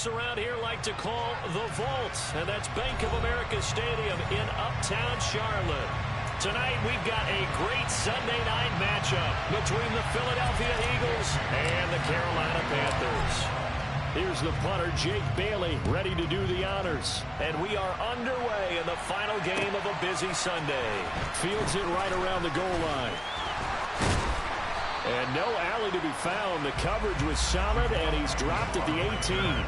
folks around here like to call the Vault, and that's Bank of America Stadium in Uptown Charlotte. Tonight we've got a great Sunday night matchup between the Philadelphia Eagles and the Carolina Panthers. Here's the punter, Jake Bailey, ready to do the honors. And we are underway in the final game of a busy Sunday. Fields it right around the goal line. And no alley to be found. The coverage was solid, and he's dropped at the 18.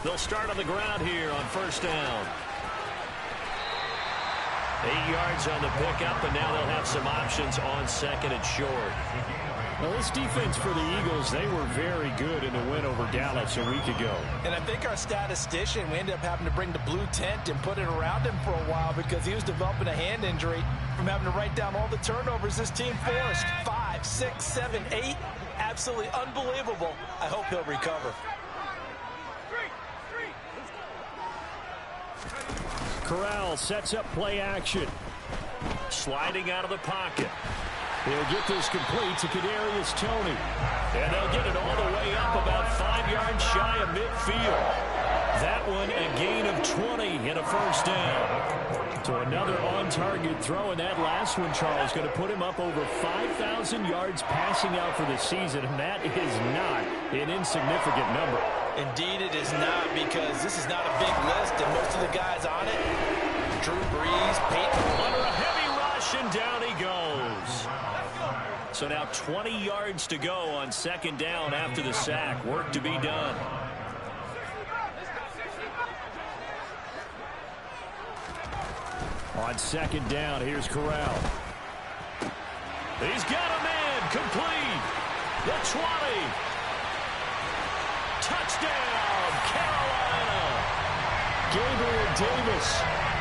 They'll start on the ground here on first down. 8 yards on the pickup, and now they'll have some options on second and short. Well, this defense for the Eagles, they were very good in the win over Dallas a week ago. And I think our statistician, we ended up having to bring the blue tent and put it around him for a while because he was developing a hand injury from having to write down all the turnovers this team forced. 5, 6, 7, 8. Absolutely unbelievable. I hope he'll recover. Corral sets up play action. Sliding out of the pocket. He'll get this complete to Kadarius Toney. And they'll get it all the way up about 5 yards shy of midfield. That one a gain of 20 and a first down. So another on-target throw, and that last one, Charles, going to put him up over 5,000 yards passing out for the season, and that is not an insignificant number. Indeed it is not, because this is not a big list, and most of the guys on it, Drew Brees, Peyton, under a heavy rush, and down he goes. So now 20 yards to go on second down after the sack. Work to be done. On second down, here's Corral. He's got a man complete. The 20. Touchdown, Carolina. Gabriel Davis,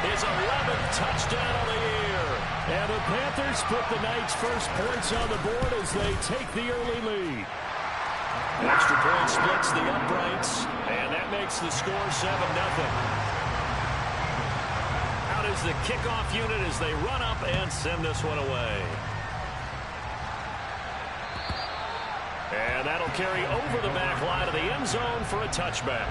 his 11th touchdown of the year. And the Panthers put the night's first points on the board as they take the early lead. Extra point splits the uprights, and that makes the score 7-0. Out is the kickoff unit as they run up and send this one away. And that'll carry over the back line of the end zone for a touchback.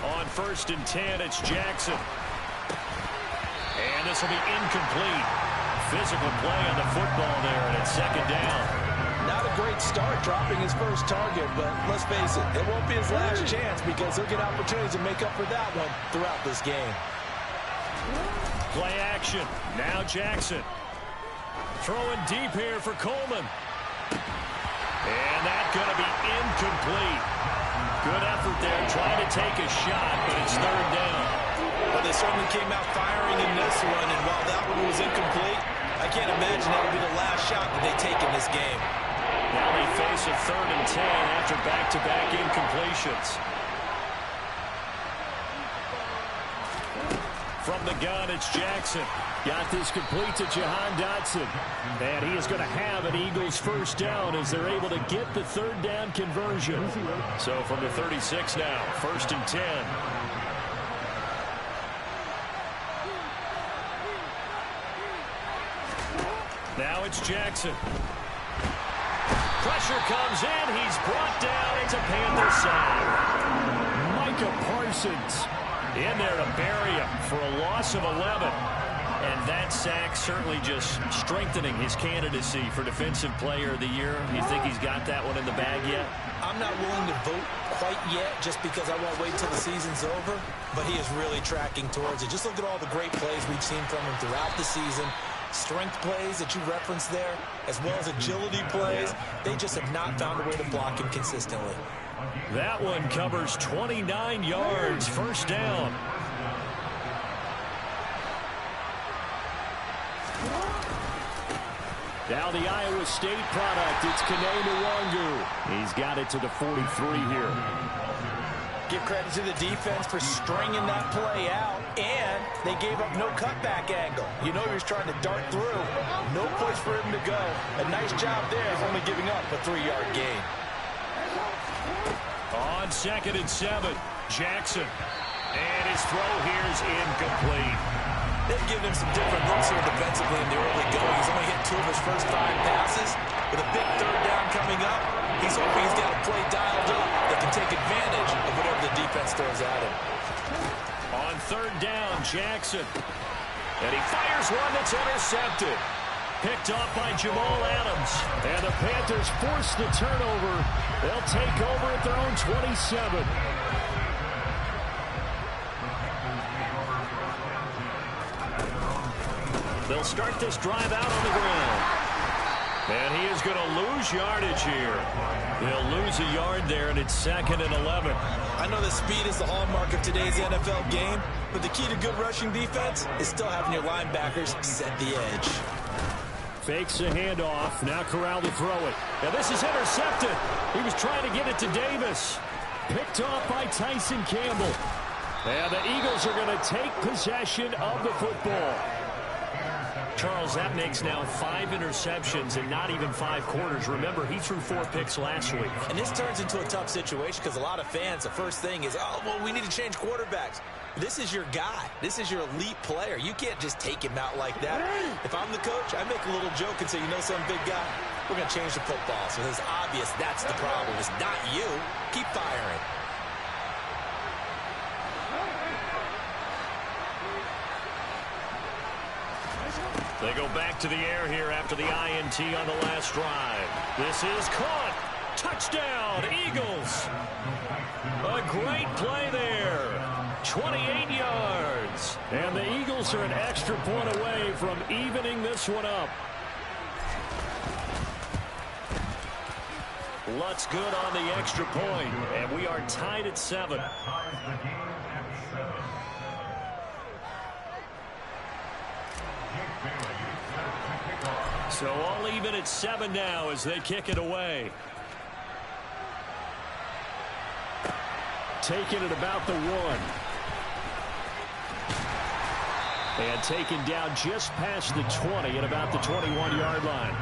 On 1st and 10, it's Jackson. And this will be incomplete. Physical play on the football there, and it's second down. Not a great start dropping his first target, but let's face it, it won't be his last chance because he'll get opportunities to make up for that one throughout this game. Play action. Now Jackson. Throwing deep here for Coleman. And that's going to be incomplete. Good effort there trying to take a shot, but it's third down. Well, they certainly came out firing in this one, and while that one was incomplete, I can't imagine that'll be the last shot that they take in this game. Now they face a 3rd and 10 after back-to-back incompletions. From the gun, it's Jackson. Got this complete to Jahan Dotson. And he is going to have an Eagles first down as they're able to get the 3rd down conversion. So from the 36 now, 1st and 10. Now it's Jackson. Pressure comes in. He's brought down into Panther side. Micah Parsons in there to bury him for a loss of 11. And that sack certainly just strengthening his candidacy for Defensive Player of the Year. You think he's got that one in the bag yet? I'm not willing to vote quite yet just because I won't wait till the season's over. But he is really tracking towards it. Just look at all the great plays we've seen from him throughout the season. Strength plays that you referenced there, as well as agility plays. They just have not found a way to block him consistently. That one covers 29 yards, first down. Now the Iowa State product, it's Kene Nwangu. He's got it to the 43 here. Give credit to the defense for stringing that play out, and they gave up no cutback angle. You know he was trying to dart through. No place for him to go. A nice job there, only giving up a 3-yard gain. On 2nd and 7, Jackson. And his throw here is incomplete. They've given him some different looks here defensively in the early going. He's only hit 2 of his first 5 passes. With a big 3rd down coming up, he's hoping he's got a play dialed up that can take advantage of whatever the defense throws at him. On 3rd down, Jackson. And he fires one that's intercepted. Picked off by Jamal Adams. And the Panthers force the turnover. They'll take over at their own 27. They'll start this drive out on the ground. And he is going to lose yardage here. He'll lose a yard there, and it's 2nd and 11. I know that speed is the hallmark of today's NFL game, but the key to good rushing defense is still having your linebackers set the edge. Fakes a handoff. Now Corral to throw it. Now this is intercepted. He was trying to get it to Davis. Picked off by Tyson Campbell. And the Eagles are going to take possession of the football. Charles, that makes now 5 interceptions in not even 5 quarters. Remember, he threw 4 picks last week. And this turns into a tough situation because a lot of fans, the first thing is, oh, well, we need to change quarterbacks. This is your guy. This is your elite player. You can't just take him out like that. If I'm the coach, I make a little joke and say, you know some big guy, we're going to change the football. So it's obvious that's the problem. It's not you. Keep firing. They go back to the air here after the INT on the last drive. This is caught. Touchdown, Eagles. A great play there. 28 yards. And the Eagles are an extra point away from evening this one up. Lutz good on the extra point, and we are tied at 7. So all even at 7 now as they kick it away. Taking it about the 1. And taken down just past the 20 at about the 21-yard line.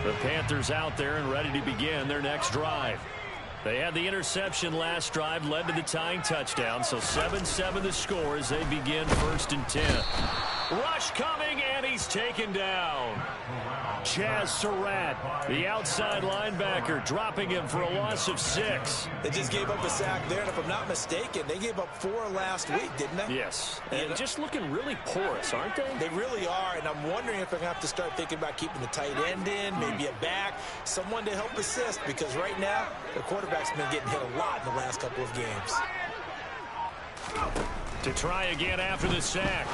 The Panthers out there and ready to begin their next drive. They had the interception last drive, led to the tying touchdown, so 7-7 the score as they begin 1st and 10. Rush coming, and he's taken down. Chaz Surratt, the outside linebacker, dropping him for a loss of 6. They just gave up a sack there, and if I'm not mistaken, they gave up 4 last week, didn't they? Yes, and just looking really porous, aren't they? They really are, and I'm wondering if they're going to have to start thinking about keeping the tight end in, maybe a back, someone to help assist, because right now, the quarterback's been getting hit a lot in the last couple of games. To try again after the sack.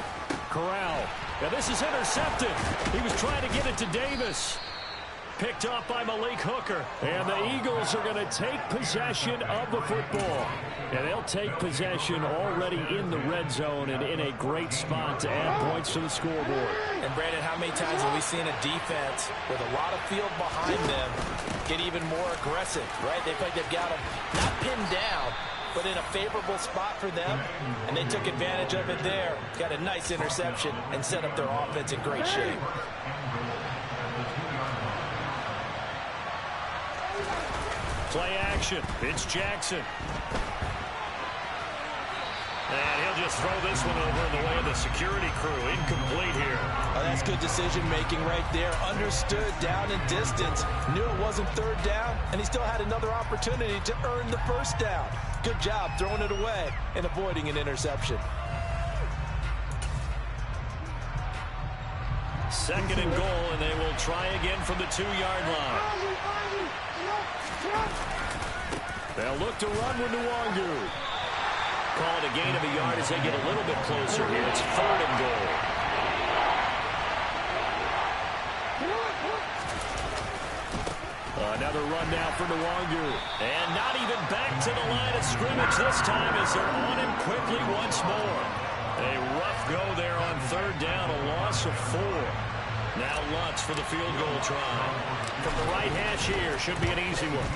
Corral. Now this is intercepted. He was trying to get it to Davis. Picked off by Malik Hooker. And the Eagles are going to take possession of the football. And they'll take possession already in the red zone and in a great spot to add points to the scoreboard. And Brandon, how many times have we seen a defense with a lot of field behind them get even more aggressive, right? They feel like they've got them not pinned down, but in a favorable spot for them, and they took advantage of it there. Got a nice interception and set up their offense in great shape. Play action. It's Jackson. And he'll just throw this one over in the way of the security crew. Incomplete here. Oh, that's good decision-making right there. Understood down and distance. Knew it wasn't 3rd down, and he still had another opportunity to earn the 1st down. Good job throwing it away and avoiding an interception. 2nd and goal, and they will try again from the 2-yard line. They'll look to run with Nwangu. Call it a gain of a yard as they get a little bit closer here. It's 3rd and goal. Another run now for Nwangu. And not even back to the line of scrimmage this time as they're on him quickly once more. A rough go there on third down, a loss of 4. Now Lutz for the field goal try. From the right hash here, should be an easy one.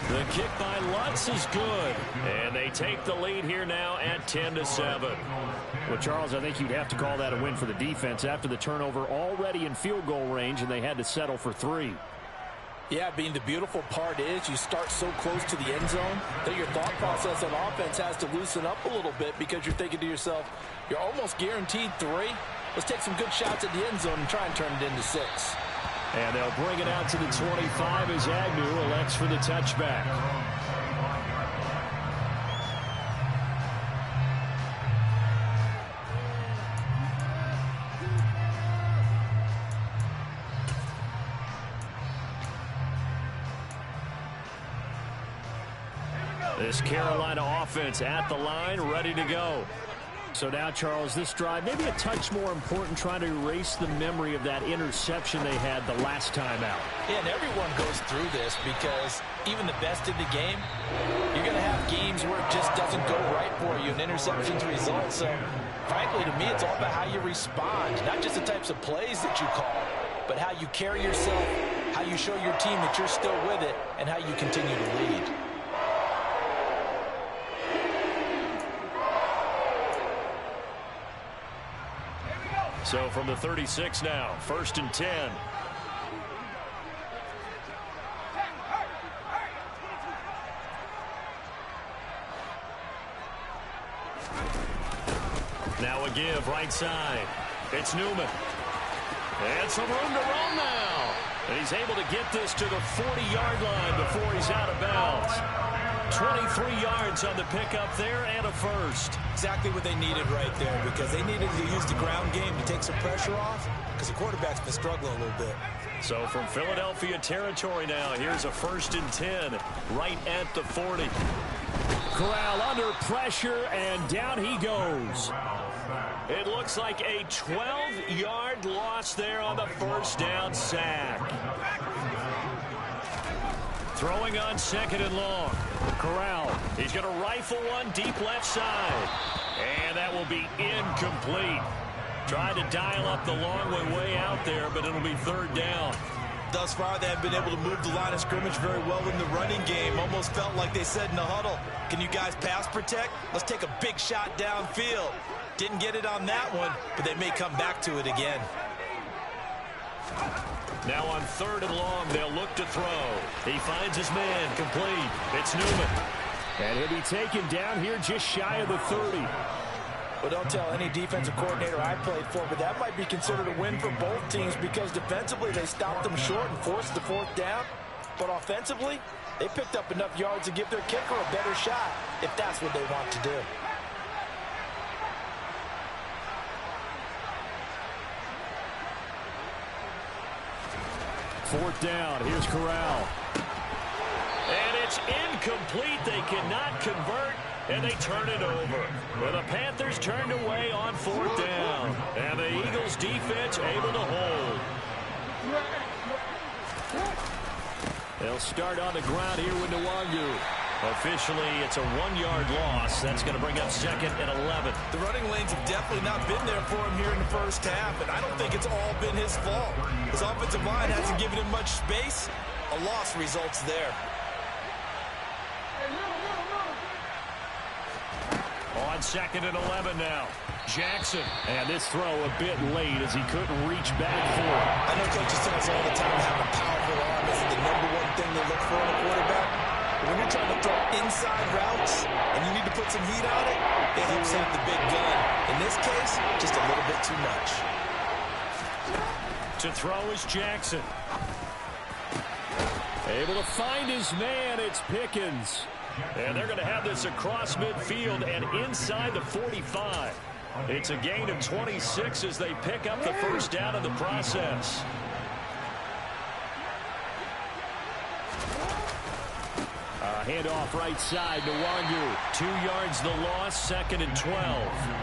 The kick by Lutz is good. And they take the lead here now at 10-7. Well, Charles, I think you'd have to call that a win for the defense after the turnover already in field goal range, and they had to settle for 3. Yeah, being the beautiful part is you start so close to the end zone that your thought process on offense has to loosen up a little bit because you're thinking to yourself, you're almost guaranteed 3. Let's take some good shots at the end zone and try and turn it into 6. And they'll bring it out to the 25 as Agnew elects for the touchback. This Carolina offense at the line, ready to go. So now, Charles, this drive, maybe a touch more important, trying to erase the memory of that interception they had the last time out. Yeah, and everyone goes through this because even the best in the game, you're going to have games where it just doesn't go right for you, and interceptions result. So, frankly, to me, it's all about how you respond, not just the types of plays that you call, but how you carry yourself, how you show your team that you're still with it, and how you continue to lead. So from the 36 now, 1st and 10. Now a give right side. It's Newman. And some room to run now. And he's able to get this to the 40-yard line before he's out of bounds. 23 yards on the pickup there and a first. Exactly what they needed right there because they needed to use the ground game to take some pressure off because the quarterback's been struggling a little bit. So from Philadelphia territory now, here's a 1st and 10 right at the 40. Corral under pressure and down he goes. It looks like a 12-yard loss there on the first down sack. Throwing on 2nd and long. Corral, he's going to rifle one deep left side. And that will be incomplete. Tried to dial up the long way out there, but it'll be 3rd down. Thus far, they have been able to move the line of scrimmage very well in the running game. Almost felt like they said in the huddle, can you guys pass protect? Let's take a big shot downfield. Didn't get it on that one, but they may come back to it again. Now on 3rd and long, they'll look to throw. He finds his man complete. It's Newman. And he'll be taken down here just shy of the 30. Well, don't tell any defensive coordinator I played for, but that might be considered a win for both teams because defensively they stopped them short and forced the 4th down. But offensively, they picked up enough yards to give their kicker a better shot if that's what they want to do. Fourth down. Here's Corral. And it's incomplete. They cannot convert, and they turn it over. Well, the Panthers turned away on 4th down. And the Eagles defense able to hold. They'll start on the ground here with Nwangu. Officially, it's a 1-yard loss. That's going to bring up 2nd and 11. The running lanes have definitely not been there for him here in the first half, and I don't think it's all been his fault. His offensive line hasn't given him much space. A loss results there. On 2nd and 11 now. Jackson. And this throw a bit late as he couldn't reach back for it. I know coaches tell us all the time having a powerful arm isn't the #1 thing they look for in a quarterback. But when you're trying to throw inside routes and you need to put some heat on it, it helps hit the big gun. In this case, just a little bit too much. To throw is Jackson. Able to find his man. It's Pickens. And they're going to have this across midfield and inside the 45. It's a gain of 26 as they pick up the first down in the process. Handoff right side to Nwangu. 2 yards the loss, 2nd and 12.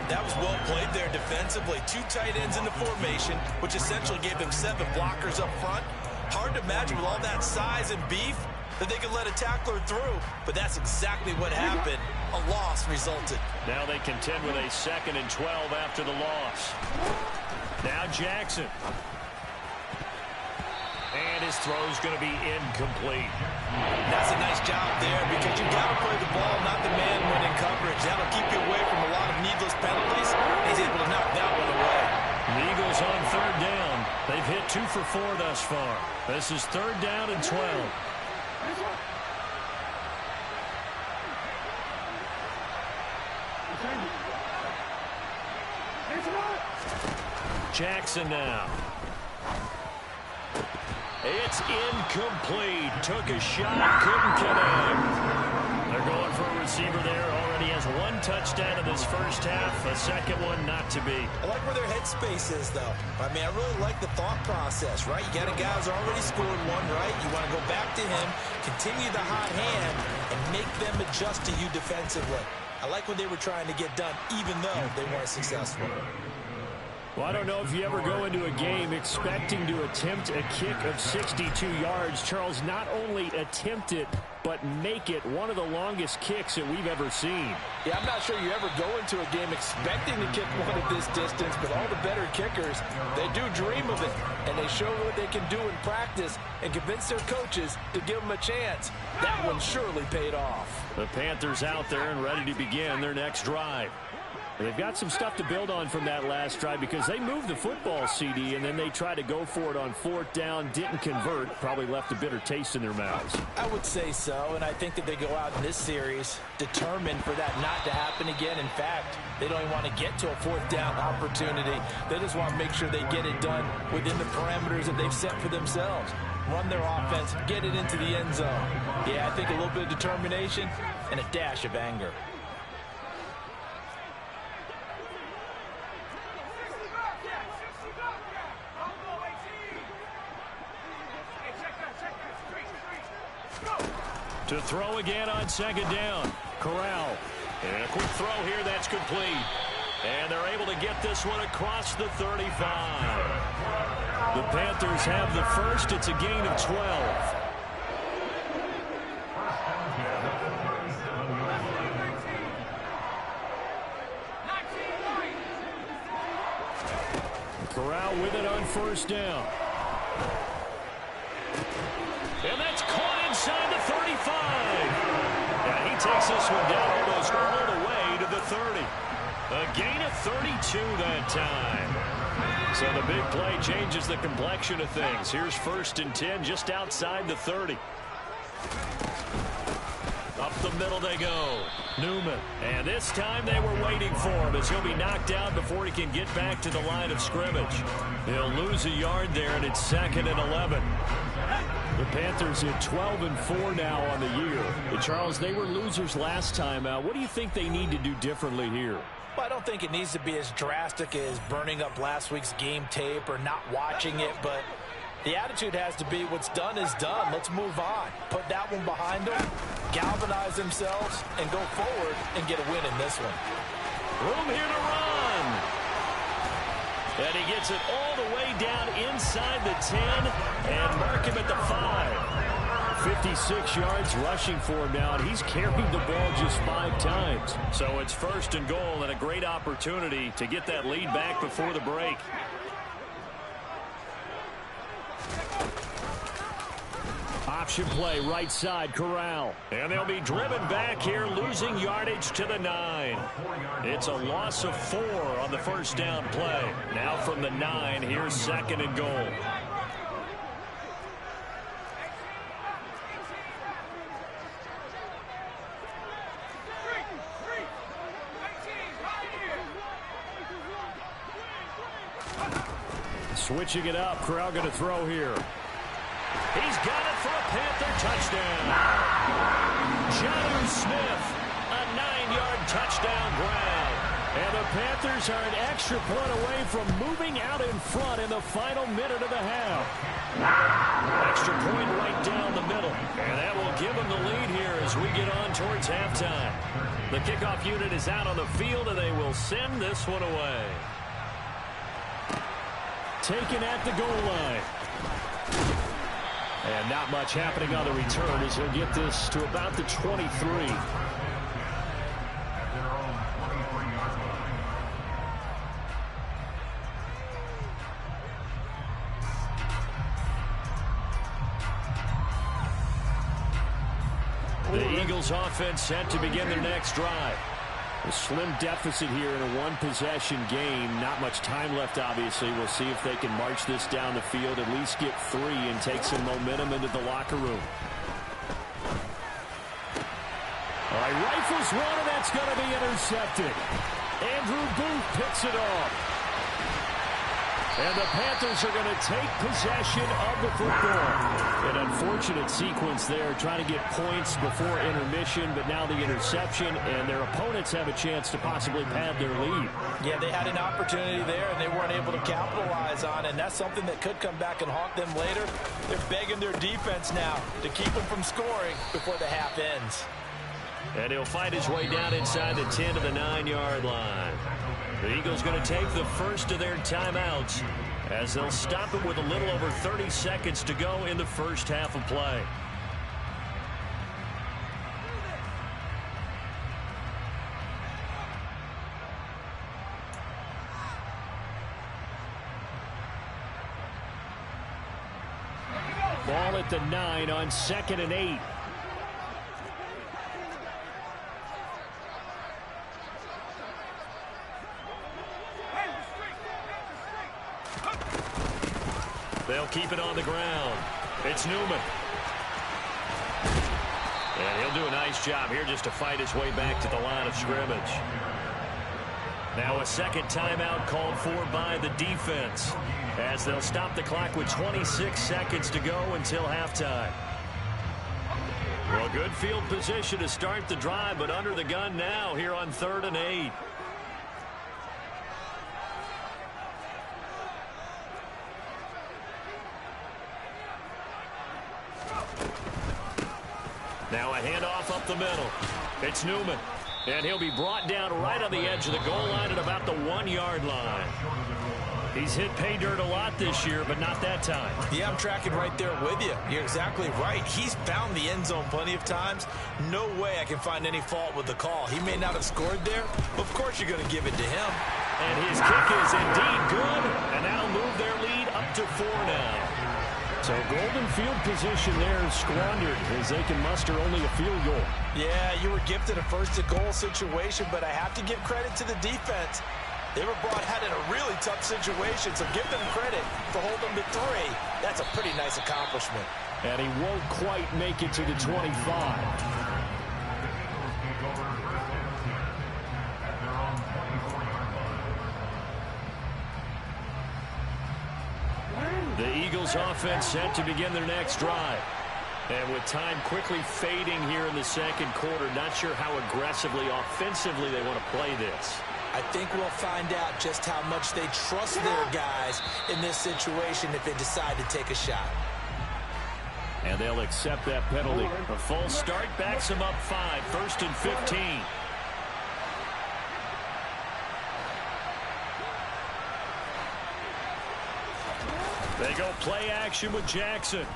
That was well played there defensively. 2 tight ends in the formation, which essentially gave them 7 blockers up front. Hard to imagine with all that size and beef, that they could let a tackler through, but that's exactly what happened. A loss resulted. Now they contend with a 2nd and 12 after the loss. Now Jackson. And his throw's going to be incomplete. That's a nice job there because you got to play the ball, not the man when in coverage. That'll keep you away from a lot of needless penalties. He's able to knock that one away. The Eagles on 3rd down. They've hit 2 for 4 thus far. This is 3rd down and 12. Jackson now. It's incomplete. Took a shot, couldn't connect. They're going for a receiver there. Already has 1 touchdown in this first half. A 2nd one not to be. I like where their headspace is, though. I mean, I really like the thought process, right? You got a guy who's already scored 1, right? You want to go back to him, continue the hot hand, and make them adjust to you defensively. I like what they were trying to get done, even though they weren't successful. Well, I don't know if you ever go into a game expecting to attempt a kick of 62 yards. Charles, not only attempt it, but make it one of the longest kicks that we've ever seen. Yeah, I'm not sure you ever go into a game expecting to kick one at this distance, but all the better kickers, they do dream of it, and they show what they can do in practice and convince their coaches to give them a chance. That one surely paid off. The Panthers out there and ready to begin their next drive. They've got some stuff to build on from that last drive because they moved the football, CD, and then they tried to go for it on 4th down, didn't convert, probably left a bitter taste in their mouths. I would say so, and I think that they go out in this series determined for that not to happen again. In fact, they don't even want to get to a 4th down opportunity. They just want to make sure they get it done within the parameters that they've set for themselves. Run their offense, get it into the end zone. Yeah, I think a little bit of determination and a dash of anger. To throw again on 2nd down. Corral. And a quick throw here that's complete. And they're able to get this one across the 35. The Panthers have the first. It's a gain of 12. Corral with it on 1st down. And that's caught inside the 35. Yeah, he takes this one down almost all the way to the 30. A gain of 32 that time. So the big play changes the complexion of things. Here's 1st and 10 just outside the 30. Up the middle they go. Newman. And this time they were waiting for him as he'll be knocked out before he can get back to the line of scrimmage. He'll lose a yard there, and it's 2nd and 11. The Panthers at 12 and 4 now on the year. And Charles, they were losers last time out. What do you think they need to do differently here? Well, I don't think it needs to be as drastic as burning up last week's game tape or not watching it, but the attitude has to be what's done is done. Let's move on. Put that one behind them, galvanize themselves, and go forward and get a win in this one. Room here to run. And he gets it all the way down inside the 10 and mark him at the 5. 56 yards rushing for him now, and he's carried the ball just 5 times. So it's 1st and goal and a great opportunity to get that lead back before the break. Option play, right side, Corral. And they'll be driven back here, losing yardage to the 9. It's a loss of 4 on the 1st down play. Now from the 9, here's 2nd and goal. Switching it up, Corral going to throw here. He's got it for a Panther touchdown. Jonnu Smith, a 9-yard touchdown grab. And the Panthers are an extra point away from moving out in front in the final minute of the half. Extra point right down the middle. And that will give them the lead here as we get on towards halftime. The kickoff unit is out on the field, and they will send this one away. Taken at the goal line. And not much happening on the return as he'll get this to about the 23. The Eagles offense set to begin their next drive. A slim deficit here in a one-possession game. Not much time left, obviously. We'll see if they can march this down the field, at least get 3 and take some momentum into the locker room. All right, rifles one, and that's going to be intercepted. Andrew Booth picks it off. And the Panthers are going to take possession of the football. An unfortunate sequence there, trying to get points before intermission, but now the interception, and their opponents have a chance to possibly pad their lead. Yeah, they had an opportunity there, and they weren't able to capitalize on it, and that's something that could come back and haunt them later. They're begging their defense now to keep them from scoring before the half ends. And he'll fight his way down inside the 10 to the 9-yard line. The Eagles going to take the first of their timeouts as they'll stop it with a little over 30 seconds to go in the first half of play. Ball at the 9 on 2nd and 8. They'll keep it on the ground. It's Newman. And he'll do a nice job here just to fight his way back to the line of scrimmage. Now a second timeout called for by the defense as they'll stop the clock with 26 seconds to go until halftime. Well, good field position to start the drive, but under the gun now here on 3rd and 8. Now a handoff up the middle. It's Newman. And he'll be brought down right on the edge of the goal line at about the 1-yard line. He's hit pay dirt a lot this year, but not that time. Yeah, I'm tracking right there with you. You're exactly right. He's found the end zone plenty of times. No way I can find any fault with the call. He may not have scored there, but of course you're going to give it to him. And his kick is indeed good, and that'll move their lead up to 4 now. So golden field position there squandered as they can muster only a field goal. Yeah, you were gifted a first-to-goal situation, but I have to give credit to the defense. They were brought out in a really tough situation, so give them credit for holding them to 3. That's a pretty nice accomplishment. And he won't quite make it to the 25. The Eagles offense set to begin their next drive. And with time quickly fading here in the second quarter, not sure how aggressively, offensively they want to play this. I think we'll find out just how much they trust their guys in this situation if they decide to take a shot. And they'll accept that penalty. A false start backs them up 5, 1st and 15. They go play action with Jackson.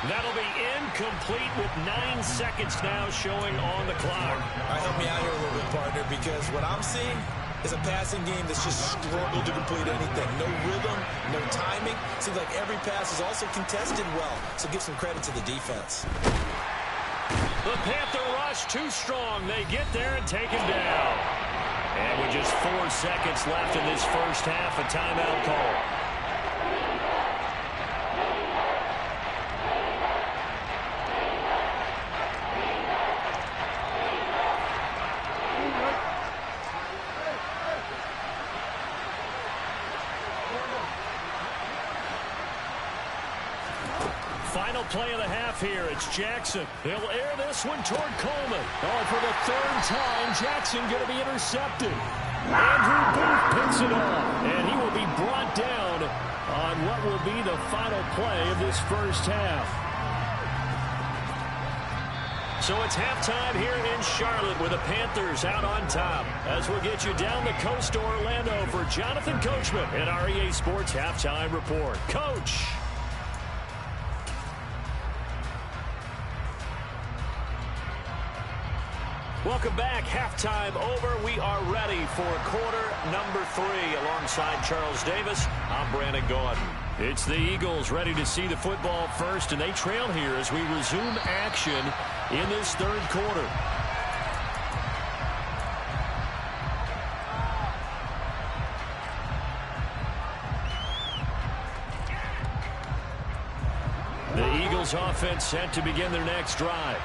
That'll be incomplete with 9 seconds now showing on the clock. All right, help me out here a little bit, partner, because what I'm seeing is a passing game that's just struggled to complete anything. No rhythm, no timing. Seems like every pass is also contested well, so give some credit to the defense. The Panther rush too strong. They get there and take him down. And with just 4 seconds left in this first half, a timeout call. Final play of the half here. It's Jackson. He'll air this one toward Coleman. Oh, for the 3rd time, Jackson going to be intercepted. Andrew Booth picks it up, and he will be brought down on what will be the final play of this first half. So it's halftime here in Charlotte with the Panthers out on top. As we'll get you down the coast to Orlando for Jonathan Coachman at our EA Sports Halftime Report. Coach. halftime over. We are ready for quarter number 3. Alongside Charles Davis, I'm Brandon Gaudin. It's the Eagles ready to see the football first, and they trail here as we resume action in this third quarter. The Eagles offense set to begin their next drive.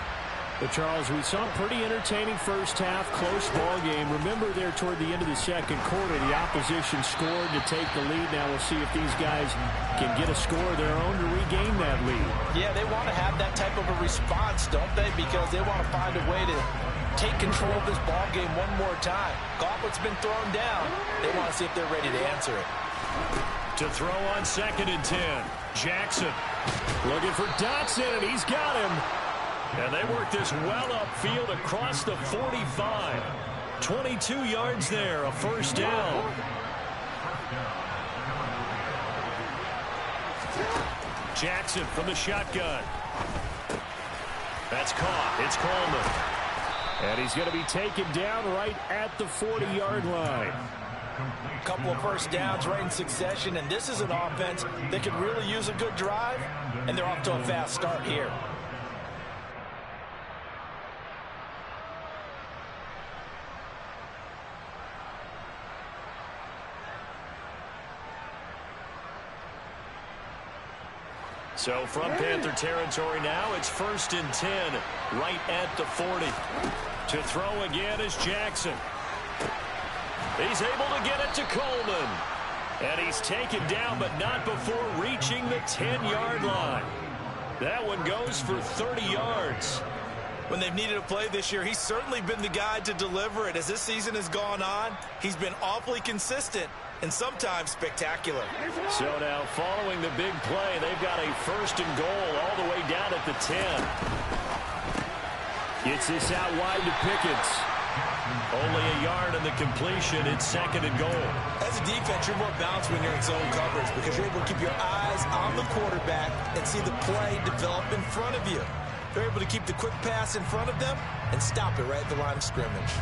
But, Charles, we saw a pretty entertaining first half, close ball game. Remember there toward the end of the second quarter, the opposition scored to take the lead. Now we'll see if these guys can get a score of their own to regain that lead. Yeah, they want to have that type of a response, don't they? Because they want to find a way to take control of this ball game one more time. Gauntlet's been thrown down. They want to see if they're ready to answer it. To throw on 2nd and 10. Jackson looking for Dotson, and he's got him. And they work this well upfield across the 45. 22 yards there, a first down. Jackson from the shotgun. That's caught. It's Coleman. And he's going to be taken down right at the 40-yard line. A couple of first downs right in succession, and this is an offense that could really use a good drive, and they're off to a fast start here. So from Panther territory now, it's 1st and 10, right at the 40. To throw again is Jackson. He's able to get it to Coleman. And he's taken down, but not before reaching the 10-yard line. That one goes for 30 yards. When they've needed a play this year, he's certainly been the guy to deliver it. As this season has gone on, he's been awfully consistent and sometimes spectacular. So now, following the big play, they've got a 1st and goal all the way down at the 10. Gets this out wide to Pickens. Only a yard in the completion. It's 2nd and goal. As a defense, you're more balanced when you're in zone coverage because you're able to keep your eyes on the quarterback and see the play develop in front of you. They're able to keep the quick pass in front of them and stop it right at the line of scrimmage.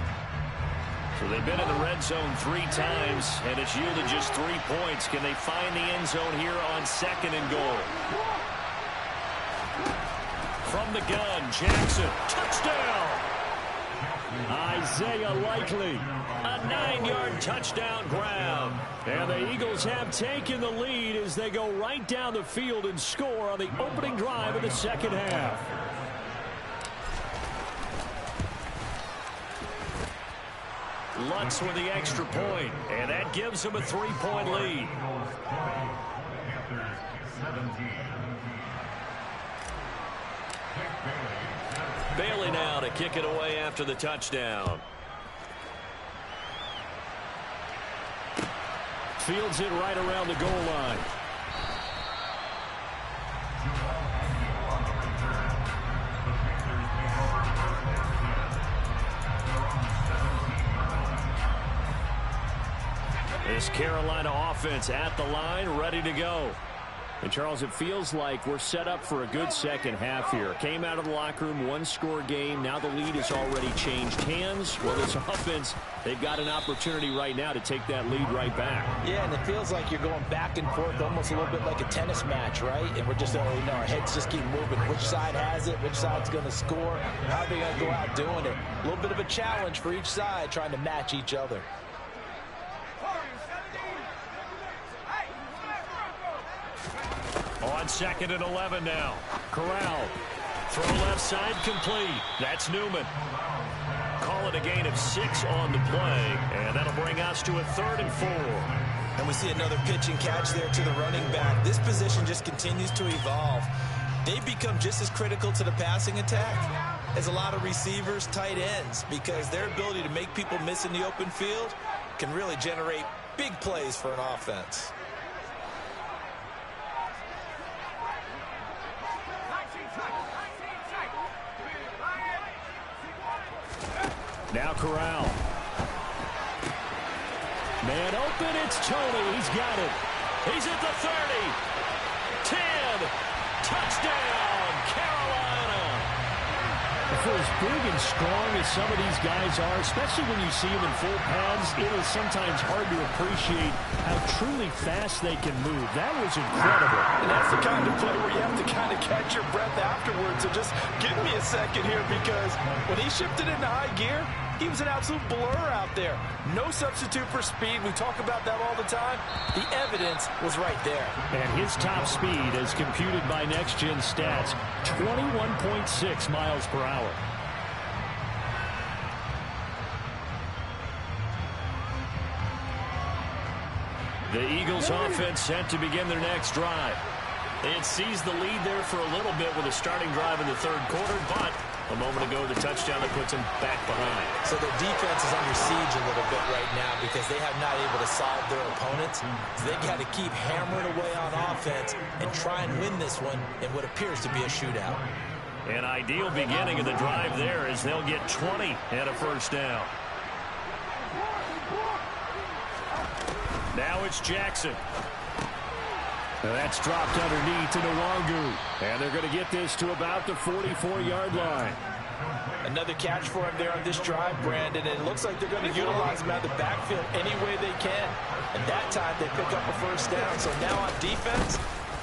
So they've been in the red zone 3 times, and it's yielded just 3 points. Can they find the end zone here on 2nd and goal? From the gun, Jackson, touchdown! Isaiah Likely, a 9-yard touchdown grab. And the Eagles have taken the lead as they go right down the field and score on the opening drive of the second half. Lutz with the extra point, and that gives them a 3-point lead. Bailey now to kick it away after the touchdown. Fields it right around the goal line. This Carolina offense at the line, ready to go. And, Charles, it feels like we're set up for a good second half here. Came out of the locker room, 1-score game. Now the lead has already changed hands. Well, this offense, they've got an opportunity right now to take that lead right back. Yeah, and it feels like you're going back and forth, almost a little bit like a tennis match, right? And we're just, our heads just keep moving. Which side has it? Which side's going to score? How are they going to go out doing it? A little bit of a challenge for each side, trying to match each other. On 2nd and 11 now. Corral. Throw left side complete. That's Newman. Call it a gain of 6 on the play. And that'll bring us to a 3rd and 4. And we see another pitch and catch there to the running back. This position just continues to evolve. They've become just as critical to the passing attack as a lot of receivers, tight ends, because their ability to make people miss in the open field can really generate big plays for an offense. Now Corral. Man open, it's Tony. He's got it. He's at the 30. 10. Touchdown, Carolina. for as big and strong as some of these guys are, especially when you see them in full pads, it is sometimes hard to appreciate how truly fast they can move. That was incredible. And that's the kind of play where you have to kind of catch your breath afterwards. So just give me a second here, because when he shifted into high gear, he was an absolute blur out there. No substitute for speed. We talk about that all the time. The evidence was right there. And his top speed, as computed by Next Gen Stats, 21.6 miles per hour. The Eagles offense set to begin their next drive. They had seized the lead there for a little bit with a starting drive in the third quarter, but a moment ago, the touchdown that puts them back behind. So their defense is under siege a little bit right now because they have not able to solve their opponents. So they've got to keep hammering away on offense and try and win this one in what appears to be a shootout. An ideal beginning of the drive there as they'll get 20 and a first down. Now it's Jackson. Now that's dropped underneath to Nwangu. And they're going to get this to about the 44-yard line. Another catch for him there on this drive, Brandon. And it looks like they're going to utilize him out of the backfield any way they can. And that time they pick up a first down. So now on defense,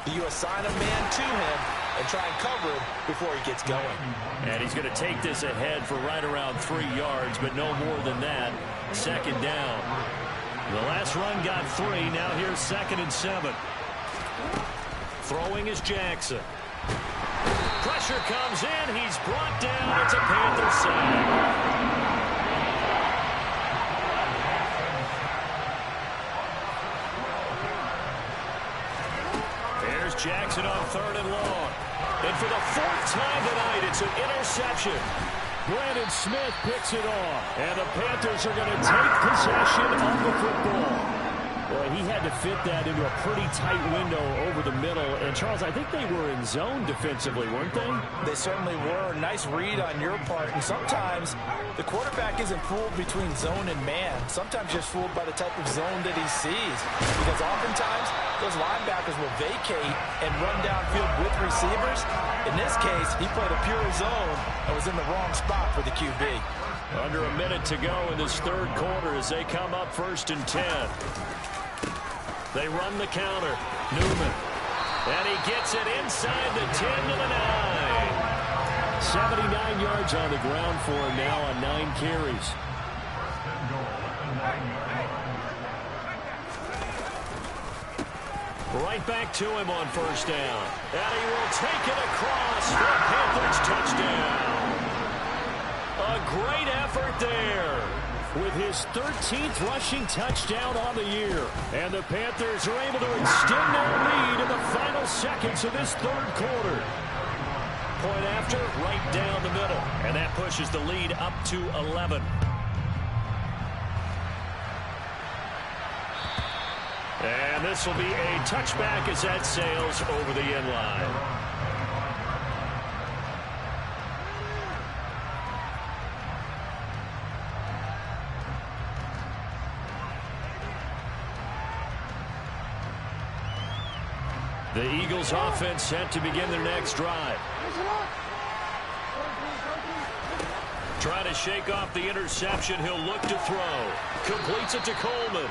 do you assign a man to him and try and cover him before he gets going? And he's going to take this ahead for right around 3 yards, but no more than that. Second down. The last run got 3. Now here's 2nd and 7. Throwing is Jackson. Pressure comes in. He's brought down. It's a Panther sack. There's Jackson on 3rd and long. And for the 4th time tonight, it's an interception. Brandon Smith picks it off. And the Panthers are going to take possession of the football. Boy, he had to fit that into a pretty tight window over the middle. And, Charles, I think they were in zone defensively, weren't they? They certainly were. Nice read on your part. And sometimes the quarterback isn't fooled between zone and man. Sometimes just fooled by the type of zone that he sees. Because oftentimes those linebackers will vacate and run downfield with receivers. In this case, he played a pure zone and was in the wrong spot for the QB. Under a minute to go in this third quarter as they come up 1st and 10. They run the counter. Newman. And he gets it inside the 10 to the 9. 79 yards on the ground for him now on 9 carries. Right back to him on 1st down. And he will take it across for a Panthers touchdown. A great effort there with his 13th rushing touchdown on the year. And the Panthers are able to extend their lead in the final seconds of this third quarter. Point after, right down the middle. And that pushes the lead up to 11. And this will be a touchback as that sails over the end line. The Eagles offense set to begin their next drive. Trying to shake off the interception. He'll look to throw. Completes it to Coleman.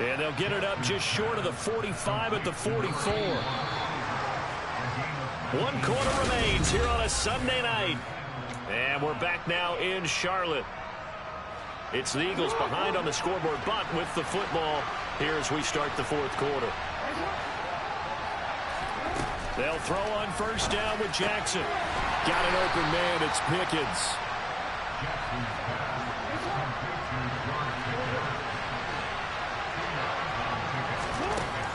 And they'll get it up just short of the 45 at the 44. 1 quarter remains here on a Sunday night. And we're back now in Charlotte. It's the Eagles behind on the scoreboard, but with the football here as we start the 4th quarter. They'll throw on 1st down with Jackson. Got an open man. It's Pickens.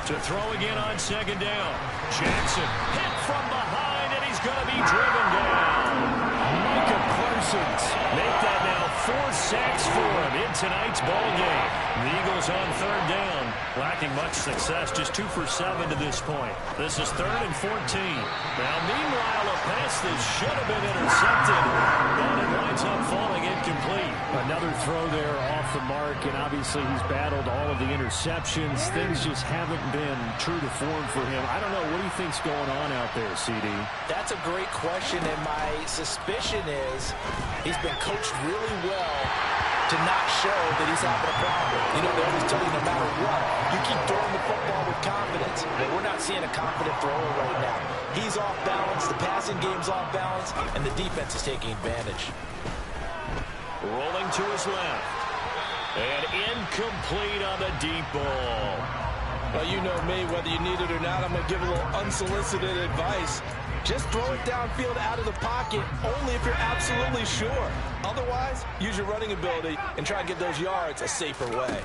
To throw again on 2nd down. Jackson hit from behind, and he's going to be driven down. Micah Parsons make that now 4 sacks for him in tonight's ball game. The Eagles on 3rd down, lacking much success, just 2 for 7 to this point. This is 3rd and 14. Now, meanwhile, a pass that should have been intercepted, and it winds up falling incomplete. Another throw there off the mark, and obviously he's battled all of the interceptions. Things just haven't been true to form for him. I don't know. What do you think's going on out there, CD? That's a great question, and my suspicion is he's been coached really well to not show that he's having a problem. You know, they always tell you no matter what, you keep throwing the football with confidence. But we're not seeing a confident thrower right now. He's off balance, the passing game's off balance, and the defense is taking advantage. Rolling to his left. And incomplete on the deep ball. Well, you know me, whether you need it or not, I'm going to give a little unsolicited advice. Just throw it downfield out of the pocket, only if you're absolutely sure. Otherwise, use your running ability and try and get those yards a safer way.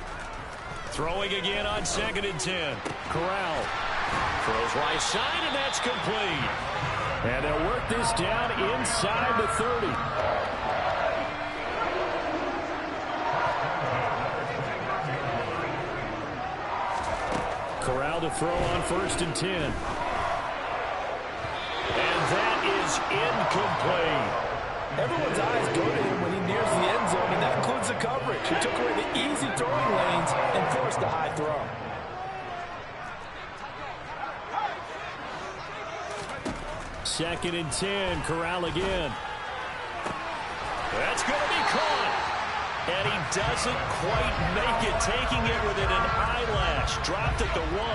Throwing again on 2nd and 10. Corral throws right side, and that's complete. And they'll work this down inside the 30. Corral to throw on 1st and 10. And that is incomplete. Everyone's eyes go to him when he nears the end zone, and that includes the coverage. He took away the easy throwing lanes and forced a high throw. Second and 10, Corral again. That's going to be caught. And he doesn't quite make it, taking it within an eyelash. Dropped at the 1.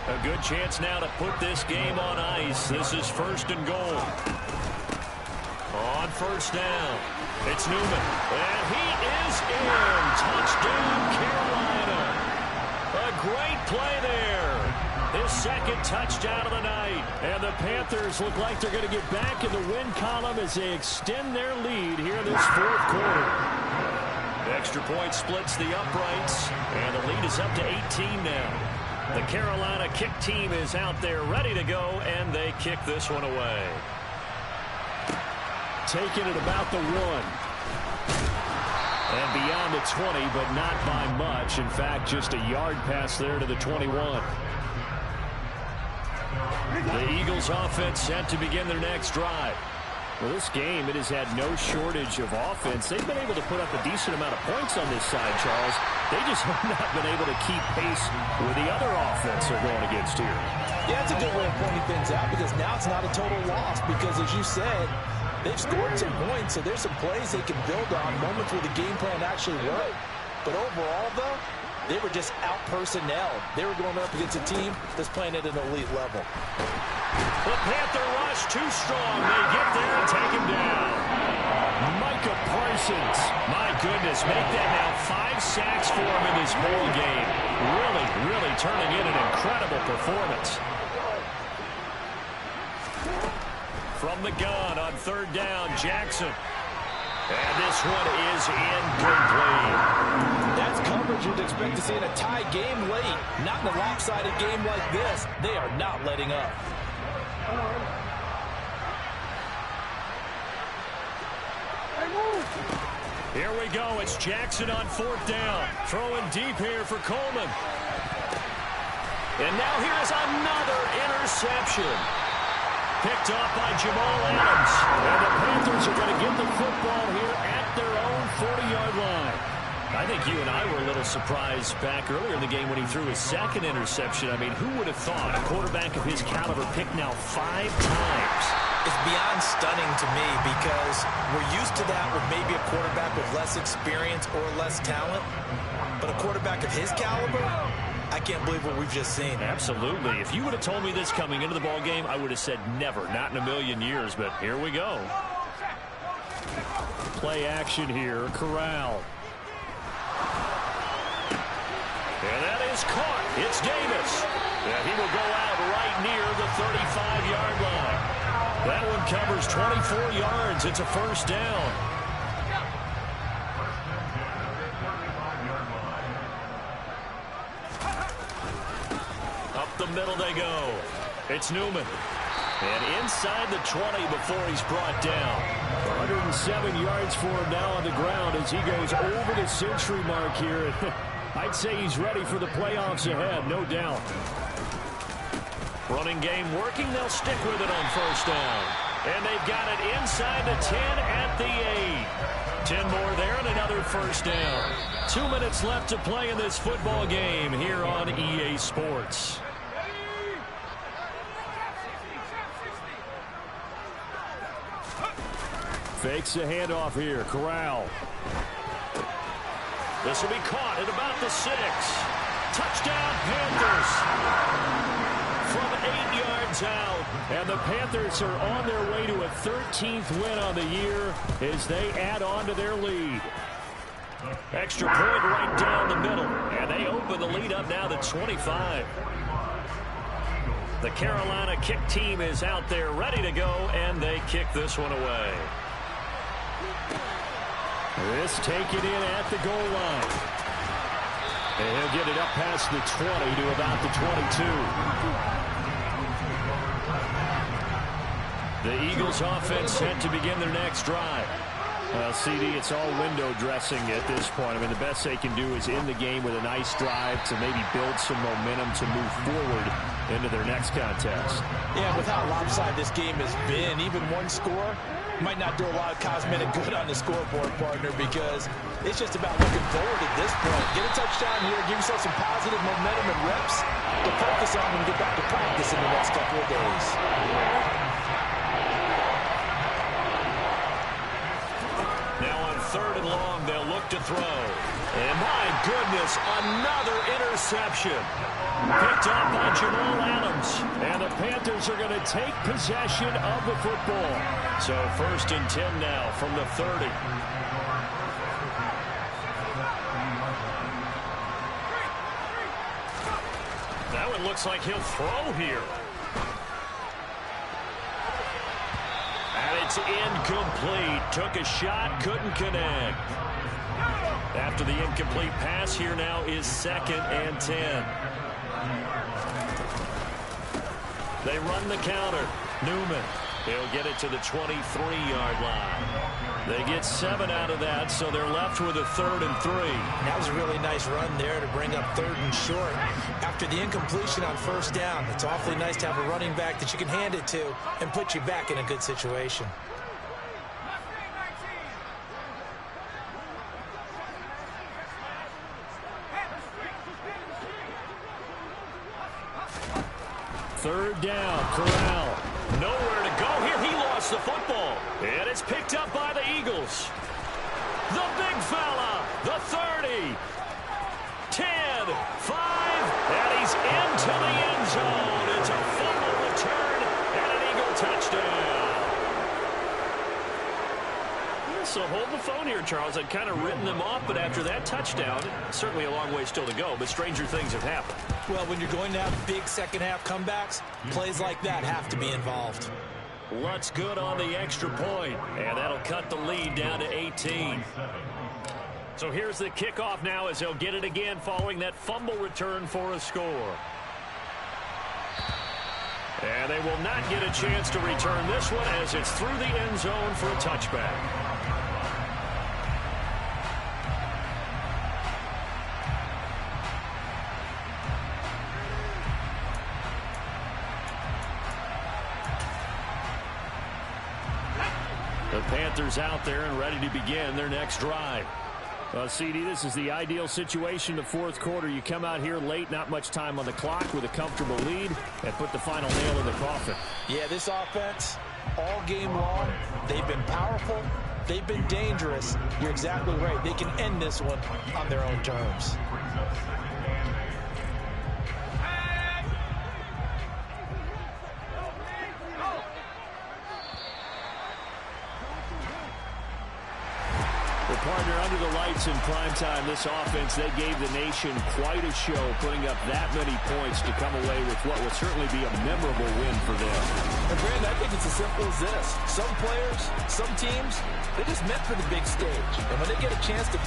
A good chance now to put this game on ice. This is 1st and goal. On 1st down, it's Newman. And he is in. Touchdown, Carolina. A great play there. His 2nd touchdown of the night. And the Panthers look like they're going to get back in the win column as they extend their lead here in this 4th quarter. Extra point splits the uprights, and the lead is up to 18 now. The Carolina kick team is out there ready to go, and they kick this one away. Taking it about the 1. And beyond the 20, but not by much. In fact, just a yard pass there to the 21. The Eagles offense set to begin their next drive. Well, this game, it has had no shortage of offense. They've been able to put up a decent amount of points on this side, Charles. They just have not been able to keep pace with the other offense they're going against here. Yeah, it's a good way of pointing things out because now it's not a total loss because, as you said, they've scored some points, so there's some plays they can build on, moments where the game plan actually worked. But overall, though, they were just out-personnelled. They were going up against a team that's playing at an elite level. The Panther rush too strong. They get there and take him down. Micah Parsons. My goodness, make that now 5 sacks for him in this ball game. Really turning in an incredible performance. From the gun on 3rd down, Jackson. And this one is incomplete. That's coverage you'd expect to see in a tie game late. Not in a lopsided game like this. They are not letting up. Here we go. It's Jackson on 4th down. Throwing deep here for Coleman. And now here is another interception. Picked off by Jamal Adams. And the Panthers are going to get the football here at their own 40-yard line. I think you and I were a little surprised back earlier in the game when he threw his 2nd interception. I mean, who would have thought a quarterback of his caliber picked now 5 times? It's beyond stunning to me because we're used to that with maybe a quarterback with less experience or less talent. But a quarterback of his caliber, I can't believe what we've just seen. Absolutely. If you would have told me this coming into the ball game, I would have said never, not in a million years. But here we go. Play action here. Corral. And that is caught. It's Davis. And he will go out right near the 35-yard line. That one covers 24 yards. It's a 1st down. Up the middle they go. It's Newman. And inside the 20 before he's brought down. 107 yards for him now on the ground as he goes over the century mark here. I'd say he's ready for the playoffs ahead, no doubt. Running game working. They'll stick with it on 1st down. And they've got it inside the 10 at the 8. 10 more there and another first down. 2 minutes left to play in this football game here on EA Sports. Fakes the handoff here. Corral. This will be caught at about the 6. Touchdown, Panthers. From 8 yards out. And the Panthers are on their way to a 13th win on the year as they add on to their lead. Extra point right down the middle. And they open the lead up now to 25. The Carolina kick team is out there ready to go, and they kick this one away. This taken in at the goal line. And he'll get it up past the 20 to about the 22. The Eagles offense set to begin their next drive. CD, it's all window dressing at this point. I mean, the best they can do is end the game with a nice drive to maybe build some momentum to move forward into their next contest. Yeah, with how lopsided this game has been, even one score might not do a lot of cosmetic good on the scoreboard, partner, because it's just about looking forward at this point. Get a touchdown here, give yourself some positive momentum and reps to focus on when you get back to practice in the next couple of days. Now on 3rd and long, they'll look to throw. And my goodness, another interception. Picked up by Jamal Adams. And the Panthers are going to take possession of the football. So 1st and 10 now from the 30. That one looks like he'll throw here. And it's incomplete. Took a shot, couldn't connect. After the incomplete pass, here now is 2nd and 10. They run the counter. Newman. He'll get it to the 23-yard line. They get 7 out of that, so they're left with a 3rd and 3. That was a really nice run there to bring up 3rd and short. After the incompletion on 1st down, it's awfully nice to have a running back that you can hand it to and put you back in a good situation. Third down, Corral. Nowhere to go here. He lost the football. And it's picked up by the Eagles. The big fella, the 30. 10, 5, and he's into the end zone. It's a fumble return and an Eagle touchdown. So hold the phone here, Charles. I'd kind of written them off, but after that touchdown, certainly a long way still to go, but stranger things have happened. Well, when you're going to have big second-half comebacks, plays like that have to be involved. What's good on the extra point, and that'll cut the lead down to 18. So here's the kickoff now as they'll get it again following that fumble return for a score. And they will not get a chance to return this one as it's through the end zone for a touchback. The Panthers out there and ready to begin their next drive. CD, this is the ideal situation, the 4th quarter. You come out here late, not much time on the clock with a comfortable lead, and put the final nail in the coffin. Yeah, this offense, all game long, they've been powerful, they've been dangerous. You're exactly right. They can end this one on their own terms. Partner, under the lights in prime time, this offense, they gave the nation quite a show, putting up that many points to come away with what will certainly be a memorable win for them. And Brandon, I think it's as simple as this. Some players, some teams, they're just meant for the big stage. And when they get a chance to play